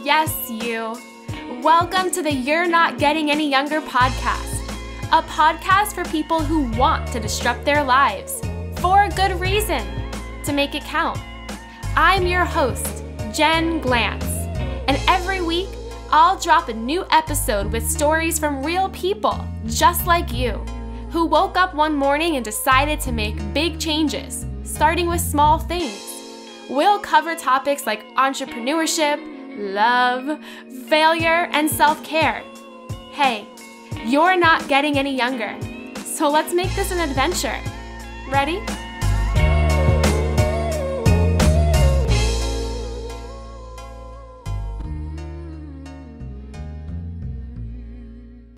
Yes, you. Welcome to the You're Not Getting Any Younger podcast, a podcast for people who want to disrupt their lives for a good reason, to make it count. I'm your host, Jen Glantz, and every week I'll drop a new episode with stories from real people just like you, who woke up one morning and decided to make big changes, starting with small things. We'll cover topics like entrepreneurship, love, failure, and self-care. Hey, you're not getting any younger, so let's make this an adventure. Ready?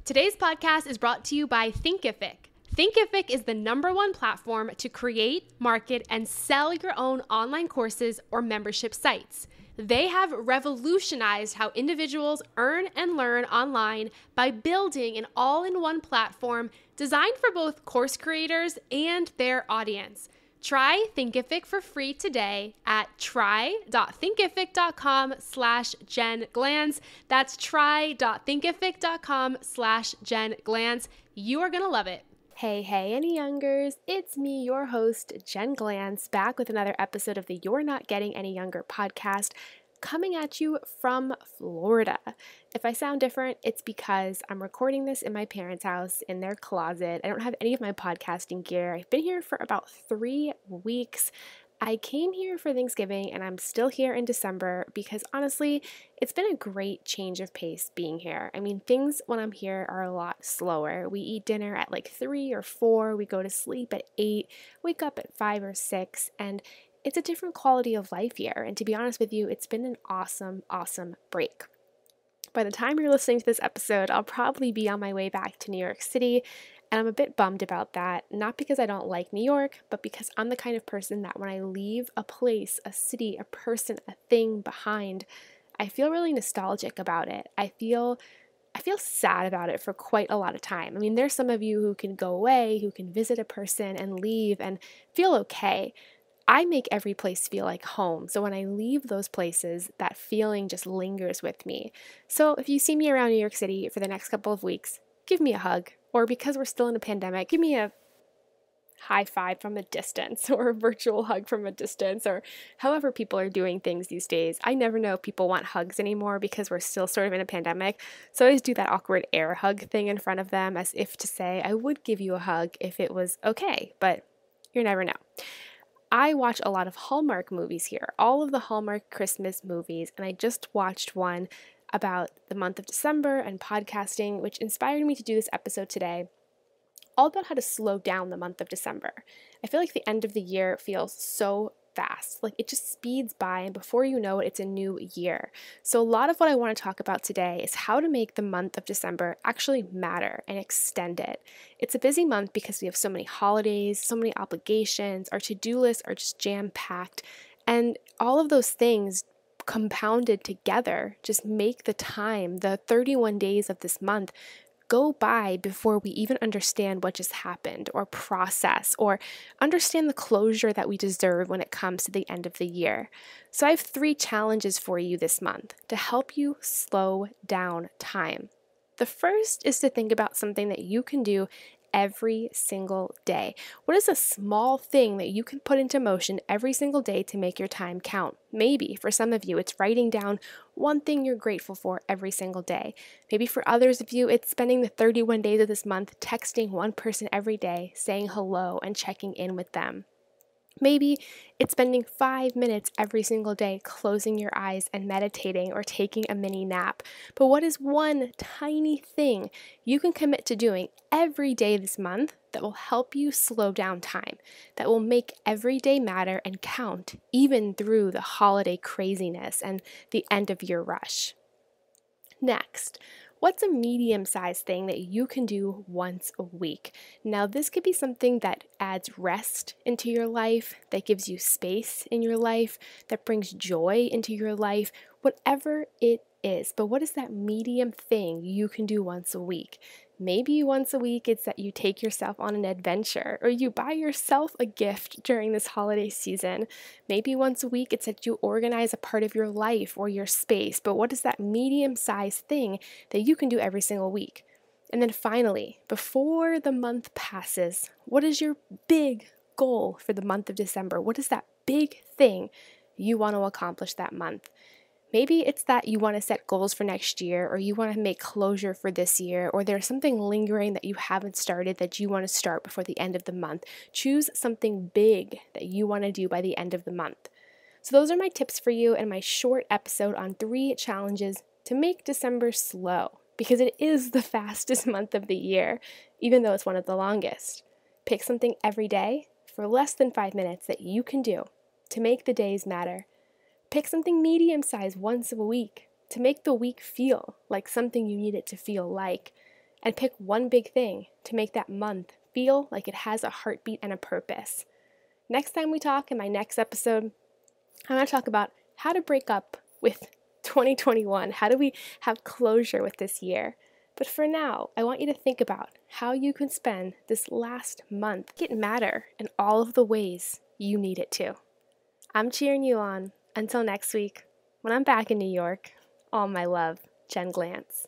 Today's podcast is brought to you by Thinkific. Thinkific is the #1 platform to create, market, and sell your own online courses or membership sites. They have revolutionized how individuals earn and learn online by building an all-in-one platform designed for both course creators and their audience. Try Thinkific for free today at try.thinkific.com/Jen Glantz. That's try.thinkific.com/Jen Glantz. You are going to love it. Hey, any youngers, it's me, your host, Jen Glantz, back with another episode of the You're Not Getting Any Younger podcast, coming at you from Florida. If I sound different, it's because I'm recording this in my parents' house, in their closet. I don't have any of my podcasting gear. I've been here for about 3 weeks. I came here for Thanksgiving and I'm still here in December because honestly, it's been a great change of pace being here. I mean, things when I'm here are a lot slower. We eat dinner at like 3 or 4, we go to sleep at 8, wake up at 5 or 6, and it's a different quality of life here. And to be honest with you, it's been an awesome break. By the time you're listening to this episode, I'll probably be on my way back to New York City. And I'm a bit bummed about that, not because I don't like New York, but because I'm the kind of person that when I leave a place, a city, a person, a thing behind, I feel really nostalgic about it. I feel sad about it for quite a lot of time. I mean, there's some of you who can go away, who can visit a person and leave and feel okay. I make every place feel like home. So when I leave those places, that feeling just lingers with me. So if you see me around New York City for the next couple of weeks, give me a hug. Or because we're still in a pandemic, give me a high five from a distance or a virtual hug from a distance or however people are doing things these days. I never know if people want hugs anymore because we're still sort of in a pandemic. So I always do that awkward air hug thing in front of them as if to say I would give you a hug if it was okay, but you never know. I watch a lot of Hallmark movies here, all of the Hallmark Christmas movies, and I just watched one about the month of December and podcasting, which inspired me to do this episode today, all about how to slow down the month of December. I feel like the end of the year feels so fast, like it just speeds by, and before you know it, it's a new year. So a lot of what I want to talk about today is how to make the month of December actually matter and extend it. It's a busy month because we have so many holidays, so many obligations, our to-do lists are just jam-packed, and all of those things compounded together just make the time, the 31 days of this month, go by before we even understand what just happened or process or understand the closure that we deserve when it comes to the end of the year. So I have 3 challenges for you this month to help you slow down time. The first is to think about something that you can do every single day. What is a small thing that you can put into motion every single day to make your time count? Maybe for some of you, it's writing down one thing you're grateful for every single day. Maybe for others of you, it's spending the 31 days of this month texting one person every day, saying hello and checking in with them. Maybe it's spending 5 minutes every single day closing your eyes and meditating or taking a mini nap. But what is one tiny thing you can commit to doing every day this month that will help you slow down time, that will make every day matter and count, even through the holiday craziness and the end of year rush? Next, what's a medium-sized thing that you can do once a week? Now, this could be something that adds rest into your life, that gives you space in your life, that brings joy into your life, whatever it is. But what is that medium thing you can do once a week? Maybe once a week it's that you take yourself on an adventure or you buy yourself a gift during this holiday season. Maybe once a week it's that you organize a part of your life or your space. But what is that medium-sized thing that you can do every single week? And then finally, before the month passes, what is your big goal for the month of December? What is that big thing you want to accomplish that month? Maybe it's that you want to set goals for next year, or you want to make closure for this year, or there's something lingering that you haven't started that you want to start before the end of the month. Choose something big that you want to do by the end of the month. So those are my tips for you in my short episode on 3 challenges to make December slow, because it is the fastest month of the year, even though it's one of the longest. Pick something every day for less than 5 minutes that you can do to make the days matter. Pick something medium-sized once a week to make the week feel like something you need it to feel like. And pick one big thing to make that month feel like it has a heartbeat and a purpose. Next time we talk in my next episode, I'm going to talk about how to break up with 2021. How do we have closure with this year? But for now, I want you to think about how you can spend this last month. Make it matter in all of the ways you need it to. I'm cheering you on. Until next week, when I'm back in New York, all my love, Jen Glantz.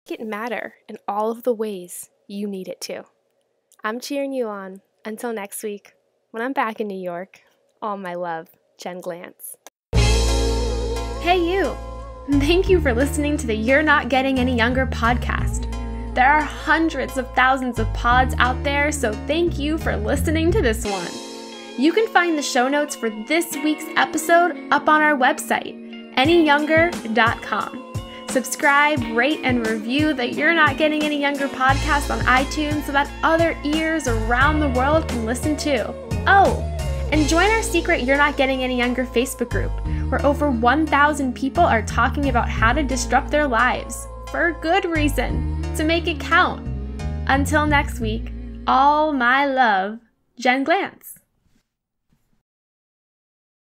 Make it matter in all of the ways you need it to. I'm cheering you on. Until next week, when I'm back in New York, all my love, Jen Glantz. Hey you! Thank you for listening to the You're Not Getting Any Younger podcast. There are hundreds of thousands of pods out there, so thank you for listening to this one. You can find the show notes for this week's episode up on our website, anyyounger.com. Subscribe, rate, and review the You're Not Getting Any Younger podcast on iTunes so that other ears around the world can listen too. Oh, and join our secret You're Not Getting Any Younger Facebook group, where over 1,000 people are talking about how to disrupt their lives, for a good reason, to make it count. Until next week, all my love, Jen Glantz.